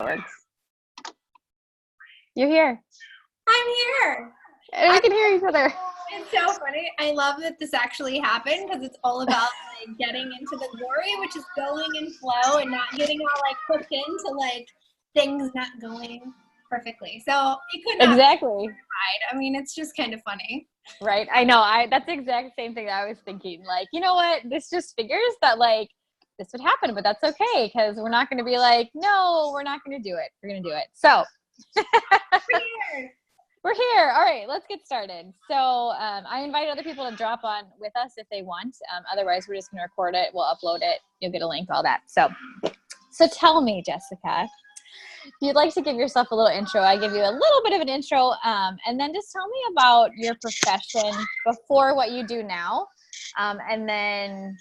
Works. You're here. I'm here. And we can hear each other. It's so funny. I love that this actually happened because it's all about like getting into the glory, which is going in flow and not getting all like hooked into like things not going perfectly. So it could not Exactly. I mean, it's just kind of funny. Right. I know. That's the exact same thing that I was thinking. Like, you know what? This just figures that like this would happen, but that's okay because we're not going to be like, no, we're not going to do it. We're going to do it. So we're here. All right, let's get started. So I invite other people to drop on with us if they want. Otherwise, we're just going to record it. We'll upload it. You'll get a link, all that. So tell me, Jessica, if you'd like to give yourself a little intro, I give you a little bit of an intro, and then just tell me about your profession before what you do now, and then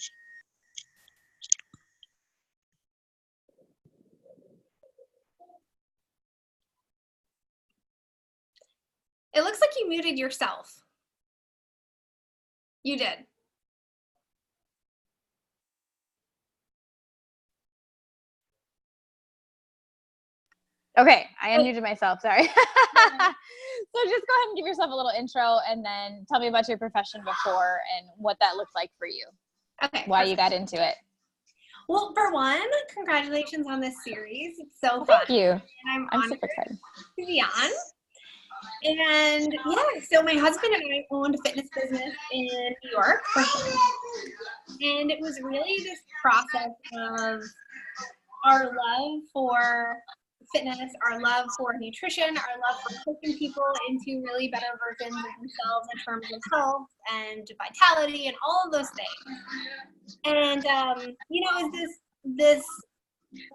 It looks like you muted yourself. You did. okay, I unmuted myself. Sorry. So just go ahead and give yourself a little intro, and then tell me about your profession before and what that looked like for you. Okay. Why you got into it. Well, for one, congratulations on this series. It's so fun. Thank you. I'm super honored excited to be on. And yeah, so my husband and I owned a fitness business in New York. And it was really this process of our love for fitness, our love for nutrition, our love for pushing people into really better versions of themselves in terms of health and vitality and all of those things. And, it's this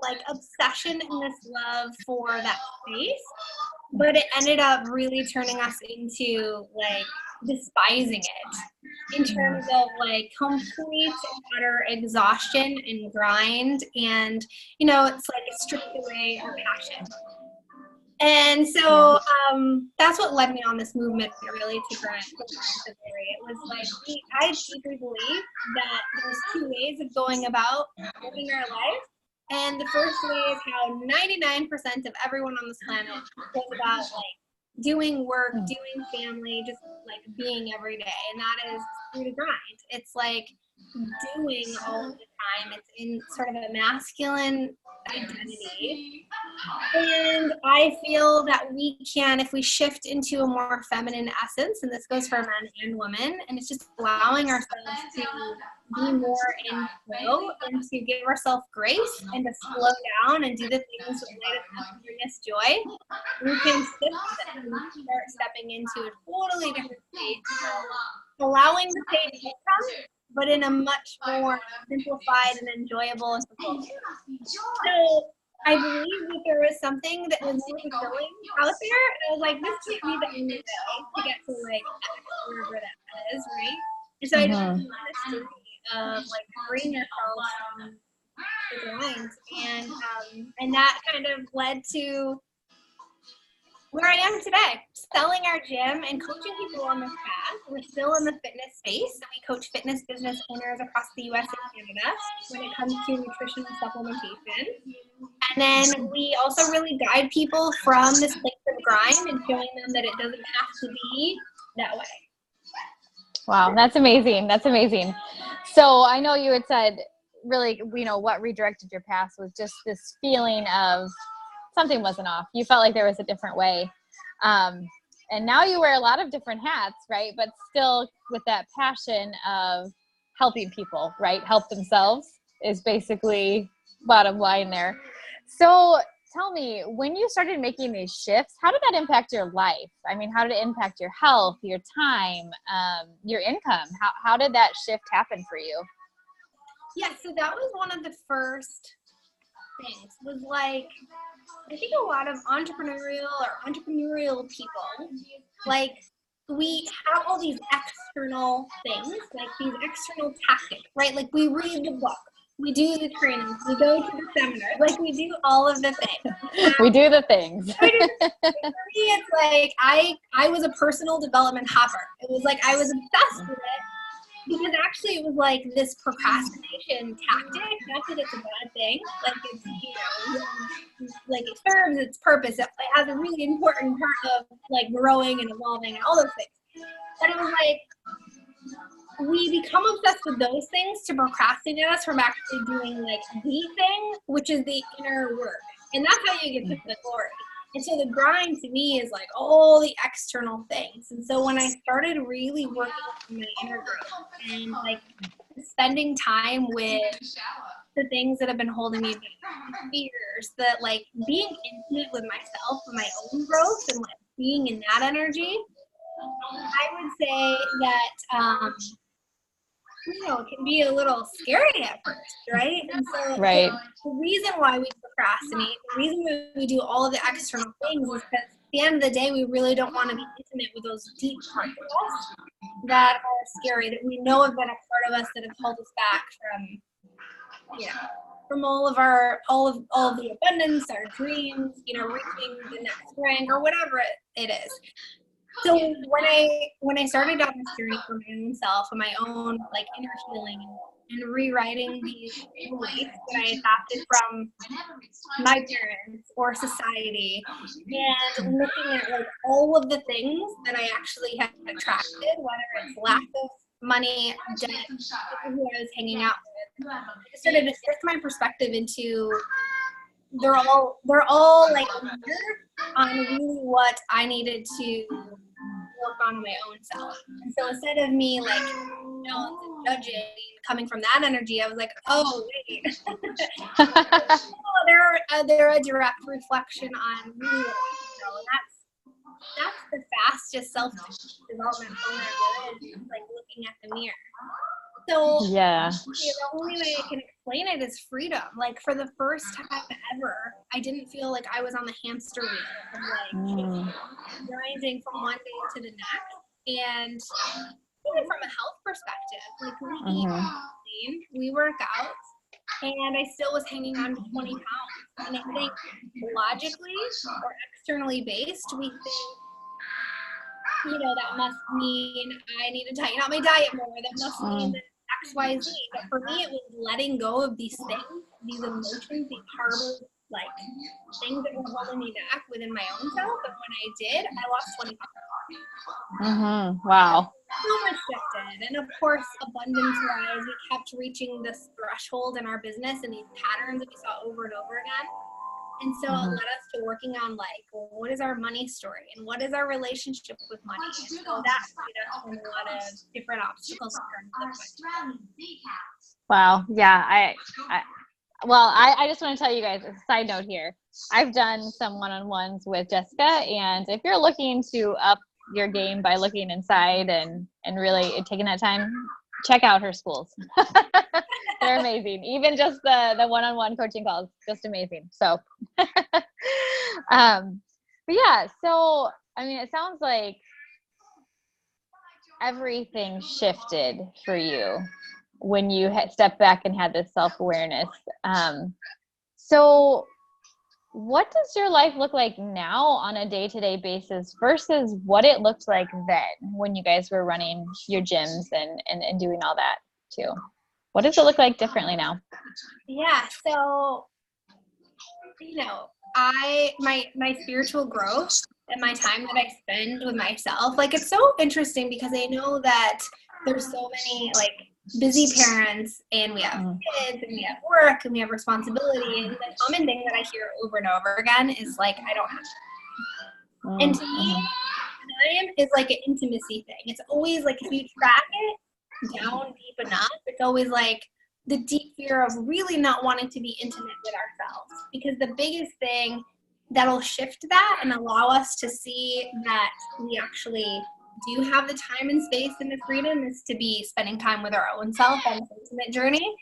like obsession and this love for that space. But it ended up really turning us into like despising it in terms of like complete and utter exhaustion and grind. And, it's like it stripped away our passion. And so that's what led me on this movement really to grind the glory. It was like, I deeply believe that there's two ways of going about living our life. And the first way is how 99% of everyone on this planet goes about like doing work, doing family, just like being every day. And that is through the grind. It's like doing all of the time. It's in sort of a masculine identity. And I feel that we can, if we shift into a more feminine essence, and this goes for men and women, and it's just allowing ourselves to be more in flow and to give ourselves grace and to slow down and do the things that light us up and bring us joy, we can shift and start stepping into a totally different state, allowing the stage to come, but in a much more simplified and enjoyable and fulfilling. So I believe that there was something that was really fulfilling out there, and I was like, this can't be the only way to get to like wherever that is, right? And so I just went on this journey of like freeing yourself from the grind, and that kind of led to where I am today, selling our gym and coaching people on this path. We're still in the fitness space. We coach fitness business owners across the US and Canada when it comes to nutrition and supplementation. And then we also really guide people from this place of grind and showing them that it doesn't have to be that way. Wow, that's amazing. That's amazing. So I know you had said really, what redirected your path was just this feeling of something wasn't off. You felt like there was a different way. And now you wear a lot of different hats, right? But still with that passion of helping people, right? Help themselves is basically bottom line there. So tell me, when you started making these shifts, how did that impact your life? I mean, how did it impact your health, your time, your income? How did that shift happen for you? Yeah, so that was one of the first things, was like, I think a lot of entrepreneurial people, like we have all these external things, like these external tactics, right? Like we read the book, we do the trainings, we go to the seminars, like we do all of the things. We do the things. For me, it's like I was a personal development hopper. It was like I was obsessed with it. because actually it was like this procrastination tactic. Not that it's a bad thing. Like it's, like it serves its purpose. It has a really important part of like growing and evolving and all those things. But it was like, we become obsessed with those things to procrastinate us from actually doing like the thing, which is the inner work. And that's how you get to the glory. And so the grind to me is like all the external things. And so when I started really working on my inner growth and like spending time with the things that have been holding me back, fears, that like being intimate with myself and my own growth and like being in that energy, I would say that it can be a little scary at first, right? And so the reason why we procrastinate, the reason why we do all of the external things is because at the end of the day, we really don't want to be intimate with those deep parts of us that are scary, that we know have been a part of us that have held us back from all of the abundance, our dreams, reaching the next rank or whatever it is. So when I started down this journey for my own self and my own like inner healing and rewriting these beliefs that I adopted from my parents or society, and looking at like all of the things that I actually had attracted, whether it's lack of money, debt, people who I was hanging out with, I started to shift my perspective into they're all like on really what I needed to work on my own self. And so instead of me like judging coming from that energy, I was like, oh wait, they're a direct reflection on really what I know. And that's the fastest self development program there is, like looking at the mirror. So the only way I can explain it is freedom. Like for the first time ever, I didn't feel like I was on the hamster wheel of like grinding from one day to the next. And even from a health perspective, like we eat clean, we work out, and I still was hanging on to 20 pounds. And I think logically or externally based, we think, that must mean I need to tighten out my diet more. That must mean that X, Y, Z. But for me, it was letting go of these things, these emotions, these harbored like things that were holding me back within my own self. And when I did, I lost 20 pounds. Wow. So much shifted. And of course, abundance-wise, we kept reaching this threshold in our business and these patterns that we saw over and over again. And so it led us to working on like, well, what is our money story and what is our relationship with money? And so that freed us from a lot of different obstacles. Wow. Yeah. I just want to tell you guys a side note here. I've done some one-on-ones with Jessica, and if you're looking to up your game by looking inside and really taking that time, check out her schools. They're amazing. Even just the one-on-one coaching calls, just amazing. So, but yeah, so, I mean, it sounds like everything shifted for you when you had stepped back and had this self-awareness. So what does your life look like now on a day-to-day basis versus what it looked like then when you guys were running your gyms and doing all that too? What does it look like differently now? Yeah. So, my spiritual growth and my time that I spend with myself, like it's so interesting because I know that there's so many like busy parents and we have kids and we have work and we have responsibility, and the common thing that I hear over and over again is like, I don't have time. And to me, time is like an intimacy thing. It's always like, if you track it down deep enough, it's always like the deep fear of really not wanting to be intimate with ourselves, because the biggest thing that'll shift that and allow us to see that we actually do have the time and space and the freedom is to be spending time with our own self on this intimate journey.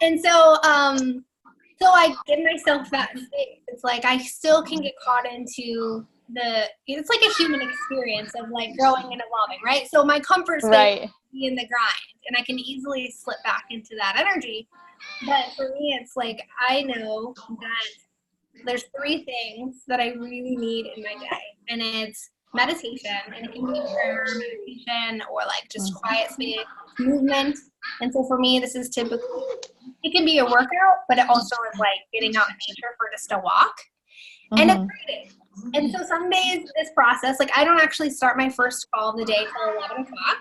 And so I give myself that space. It's like I still can get caught into it's like a human experience of like growing and evolving, right? So my comfort space is in the grind, and I can easily slip back into that energy. But for me, it's like I know that there's 3 things that I really need in my day, and it's meditation, and it can be prayer, meditation, or like just quiet space, movement. And so for me, this is typically, it can be a workout, but it also is like getting out in nature for just a walk. And it's breathing. And so some days this process, like I don't actually start my first call of the day till 11 o'clock.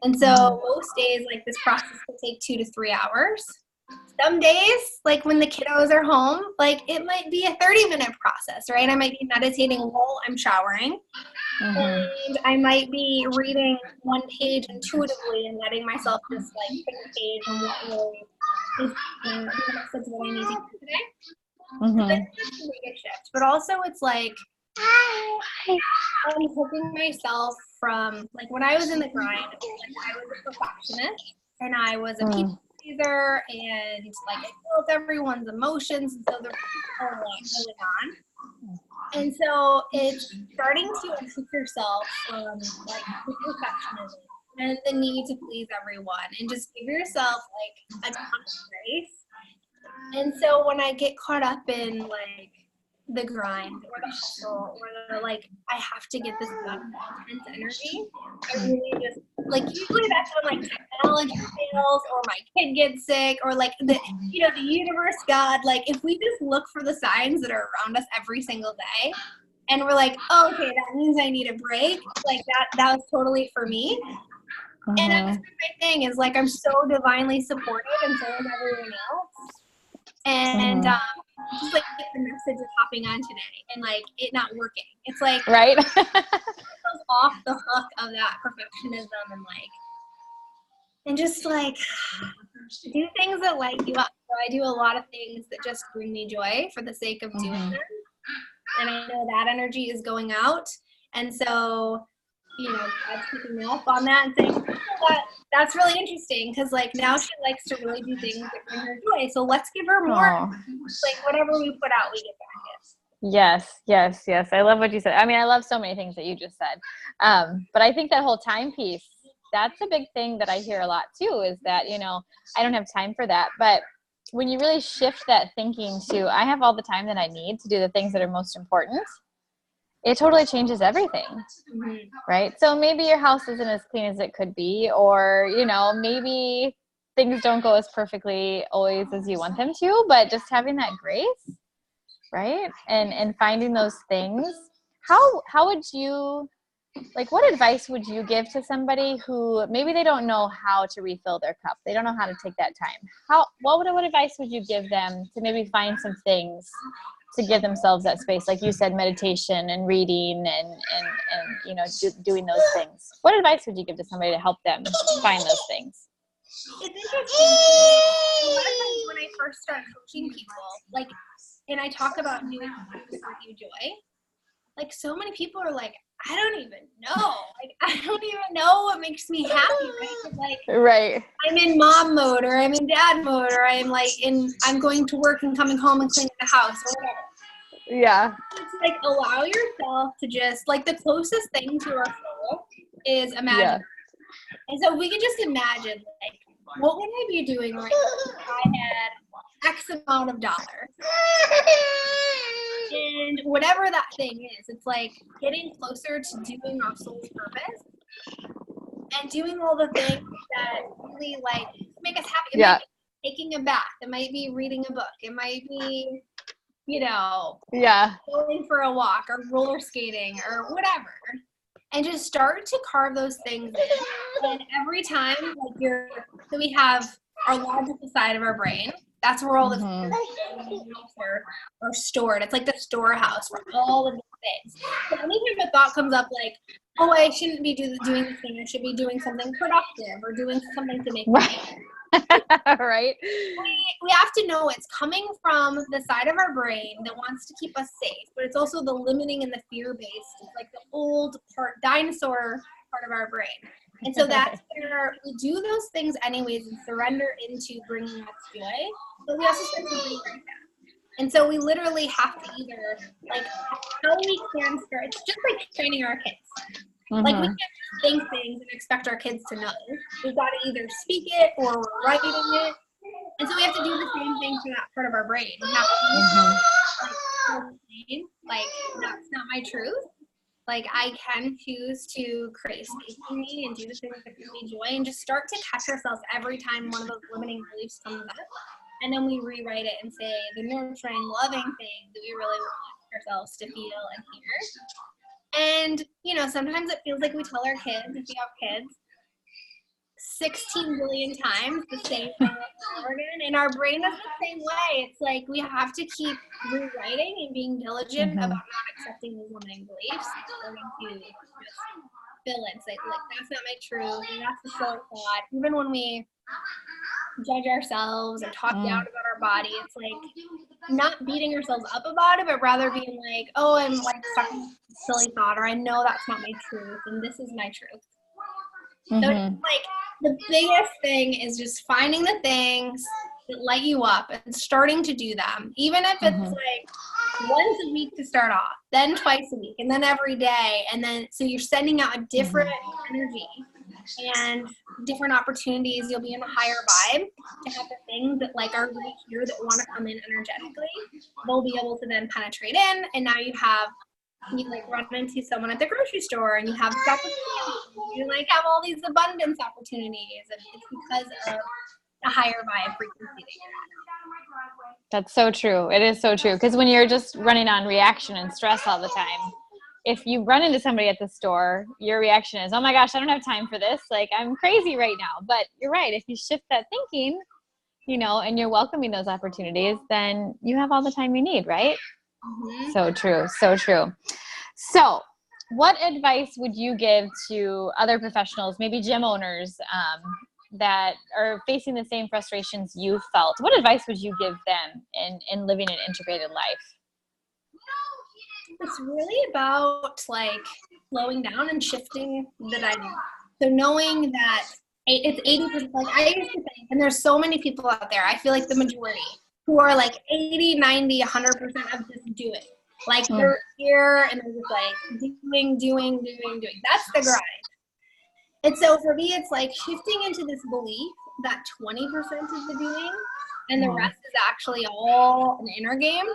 And so most days, like this process could take 2 to 3 hours. Some days, like when the kiddos are home, like it might be a 30-minute process, right? I might be meditating while I'm showering. And I might be reading one page intuitively and letting myself just like pick a page and what really is the message that I need to get today. So that's a big shift. But also it's like I'm hooking myself from, like when I was in the grind, like I was a perfectionist and I was a people pleaser and like I felt everyone's emotions, and so there's a lot going on. And so it's starting to unhook yourself from like the perfectionism and the need to please everyone and just give yourself like a ton of grace. And so when I get caught up in like the grind or the hustle or the like, I have to get this done, intense energy, I really just like usually that's when like technology fails or my kid gets sick or like the the universe, God, like if we just look for the signs that are around us every single day and we're like, oh, okay, that means I need a break, like that was totally for me. And that's my thing is like I'm so divinely supported and so is everyone else. And just like the message is hopping on today and like it not working. It's like right. it goes off the hook of that perfectionism and like and just like do things that light you up. So I do a lot of things that just bring me joy for the sake of doing them. And I know that energy is going out. And so God's picking me up on that and saying, that's really interesting because like now she likes to really do things that bring her joy. So let's give her more. Like whatever we put out, we get back in. Yes. I love what you said. I mean, I love so many things that you just said. But I think that whole time piece, that's a big thing that I hear a lot too, is that, I don't have time for that. But when you really shift that thinking to, I have all the time that I need to do the things that are most important, it totally changes everything, right? So maybe your house isn't as clean as it could be, or, maybe things don't go as perfectly always as you want them to, but just having that grace, right? And finding those things. How would you, like, what advice would you give to somebody who maybe they don't know how to refill their cup? They don't know how to take that time. What advice would you give them to maybe find some things to give themselves that space, like you said, meditation and reading and doing those things? What advice would you give to somebody to help them find those things? It's interesting. A lot of times when I first start coaching people, like, and I talk about doing things that bring you joy, like so many people are like, I don't even know. Like, I don't even know what makes me happy, right? Like, right. I'm in mom mode or I'm in dad mode or I'm going to work and coming home and cleaning the house or whatever. Yeah. It's like allow yourself to just like the closest thing to our soul is imagine. Yeah. And so we can just imagine like what would I be doing right now if I had X amount of dollars? And whatever that thing is, it's like getting closer to doing our soul's purpose and doing all the things that really like make us happy. It might be taking a bath. It might be reading a book. It might be, going for a walk or roller skating or whatever. And just start to carve those things in. And every time, like so we have our logical side of our brain. That's where all the things are stored. It's like the storehouse for all of the things. So anytime a thought comes up like, oh, I shouldn't be doing this thing. I should be doing something productive or doing something to make money. Right. We have to know it's coming from the side of our brain that wants to keep us safe, but it's also the limiting and the fear-based, like the old dinosaur part of our brain. And so that's where we do those things anyways and surrender into bringing us joy, but we also start to rewrite that. And so we literally have to either, like, how we can start, it's just like training our kids. Like, we can't just think things and expect our kids to know. We've got to either speak it or we're writing it. And so we have to do the same thing for that part of our brain. We have to like, that's not my truth. Like, I can choose to create space for me and do the things that bring me joy, and just start to catch ourselves every time one of those limiting beliefs comes up. And then we rewrite it and say the nurturing, loving thing that we really want ourselves to feel and hear. And, you know, sometimes it feels like we tell our kids, if we have kids, 16 billion times the same thing over and over again. And our brain is the same way. It's like we have to keep rewriting and being diligent about not accepting those limiting beliefs. Starting to just fill it. It's like that's not my truth. And that's the silly thought. Even when we judge ourselves or talk down about our body, it's like not beating ourselves up about it, but rather being like, oh, I'm like stuck in a silly thought, or I know that's not my truth, and this is my truth. So it's like the biggest thing is just finding the things that light you up and starting to do them, even if it's like once a week to start off, then twice a week, and then every day, and then so you're sending out a different energy and different opportunities. You'll be in a higher vibe to have the things that like are right here that want to come in energetically. They'll be able to then penetrate in, and now you like run into someone at the grocery store and you have this opportunity. You like have all these abundance opportunities, and it's because of a higher vibe frequency that you're at. That's so true. It is so true. Because when you're just running on reaction and stress all the time, if you run into somebody at the store, your reaction is, oh my gosh, I don't have time for this. Like, I'm crazy right now. But you're right. If you shift that thinking, you know, and you're welcoming those opportunities, then you have all the time you need, right? So true. So true. So what advice would you give to other professionals, maybe gym owners, that are facing the same frustrations you felt? What advice would you give them in living an integrated life? It's really about like slowing down and shifting the dynamic. So knowing that it's 80%, like I used to think, and there's so many people out there, I feel like the majority who are like 80, 90, 100% of just do it. Like they're here and they're just like doing. That's the grind. And so for me, it's like shifting into this belief that 20% is the doing and the rest is actually all an inner game.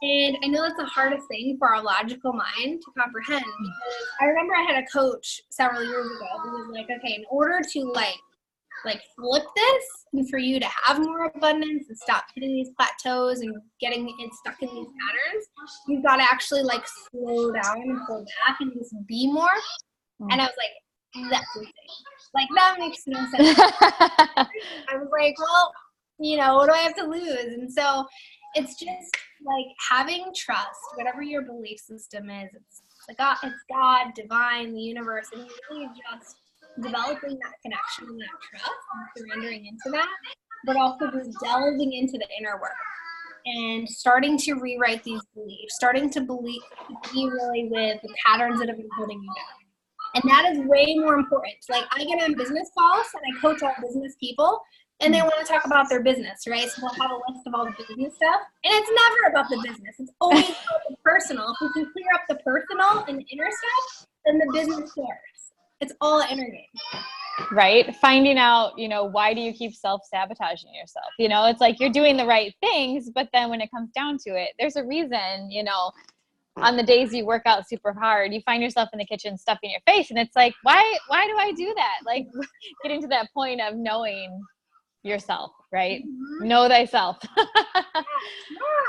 And I know that's the hardest thing for our logical mind to comprehend, because I remember I had a coach several years ago who was like, okay, in order to like flip this and for you to have more abundance and stop hitting these plateaus and getting it stuck in these patterns, you've got to actually like slow down and pull back and just be more. And I was like, that's insane. Like, that makes no sense. I was like, well, you know, what do I have to lose? And so it's just like having trust, whatever your belief system is. It's God, divine, the universe, and really just developing that connection and that trust and surrendering into that, but also just delving into the inner work and starting to rewrite these beliefs, starting to be really with the patterns that have been holding you back. And that is way more important. Like, I get on business calls and I coach all business people, and they want to talk about their business, right? So they'll have a list of all the business stuff. And it's never about the business. It's always about the personal. If we can clear up the personal and the inner stuff, then the business soars. It's all an inner game. Right? Finding out, you know, why do you keep self-sabotaging yourself? You know, it's like you're doing the right things, but then when it comes down to it, there's a reason, you know, on the days you work out super hard, you find yourself in the kitchen stuffing your face. And it's like, why do I do that? Like, getting to that point of knowing yourself, right? Know thyself. I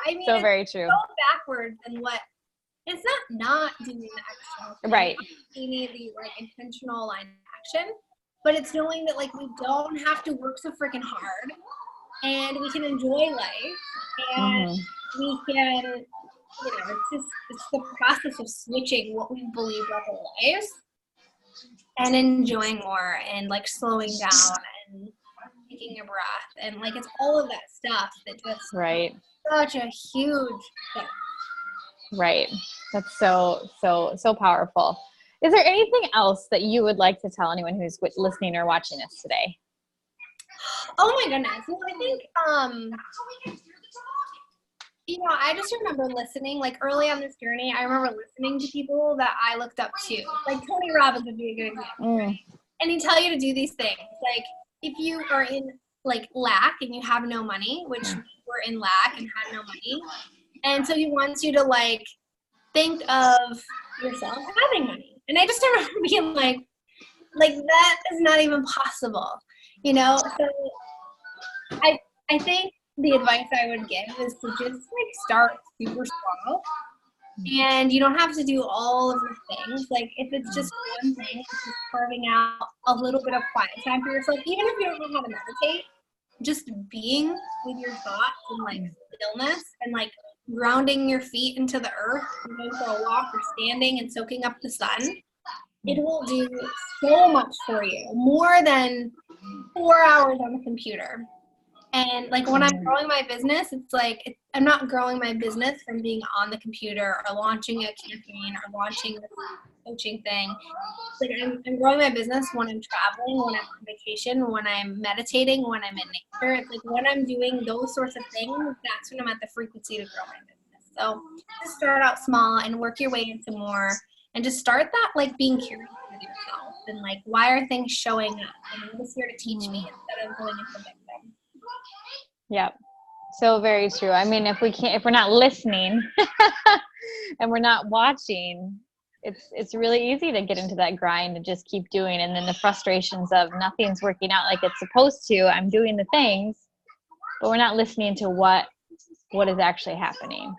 mean, so very true. So backwards and what it's not doing the external thing. Right. You need the like intentional line of action, but it's knowing that like we don't have to work so freaking hard, and we can enjoy life, and we can, you know, it's the process of switching what we believe our whole lives and enjoying more and like slowing down and taking a breath, and like it's all of that stuff that just such a huge thing. Right. That's so powerful. Is there anything else that you would like to tell anyone who's listening or watching us today? Oh my goodness. Well, I think, you know, I just remember listening, like early on this journey, I remember listening to people that I looked up to. Like Tony Robbins would be a good example. Right? And he'd tell you to do these things. Like, if you are in like lack and you have no money, which we're in lack and had no money. And so he wants you to like think of yourself having money. And I just remember being like that is not even possible, you know? So I think the advice I would give is to just like start super small. And you don't have to do all of the things. Like if it's just one thing, it's just carving out a little bit of quiet time for yourself, even if you don't know how to meditate, just being with your thoughts and like stillness and like grounding your feet into the earth and going for a walk or standing and soaking up the sun, it will do so much for you, more than 4 hours on the computer. And like when I'm growing my business, it's like I'm not growing my business from being on the computer or launching a campaign or launching this coaching thing. Like I'm growing my business when I'm traveling, when I'm on vacation, when I'm meditating, when I'm in nature. It's like when I'm doing those sorts of things, that's when I'm at the frequency to grow my business. So just start out small and work your way into more, and just start that like being curious with yourself and like, why are things showing up? And what is here to teach me instead of going into victim. Yep. So very true. I mean, if we're not listening and we're not watching, it's really easy to get into that grind and just keep doing. And then the frustrations of nothing's working out like it's supposed to. I'm doing the things, but we're not listening to what is actually happening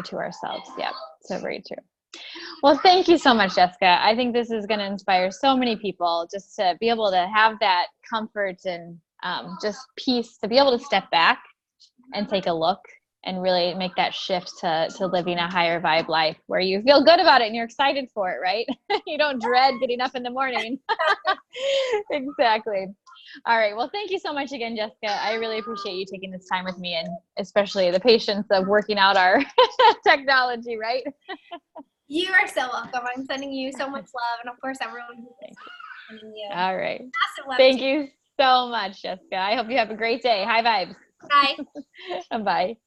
to ourselves. Yep. So very true. Well, thank you so much, Jessica. I think this is going to inspire so many people just to be able to have that comfort and just peace, to be able to step back and take a look and really make that shift to living a higher vibe life where you feel good about it and you're excited for it, right? You don't dread getting up in the morning. Exactly. All right. Well, thank you so much again, Jessica. I really appreciate you taking this time with me, and especially the patience of working out our technology, right? You are so welcome. I'm sending you so much love, and of course, everyone who's sending you. All right. Thank you so much, Jessica. I hope you have a great day. High vibes. Bye. Bye.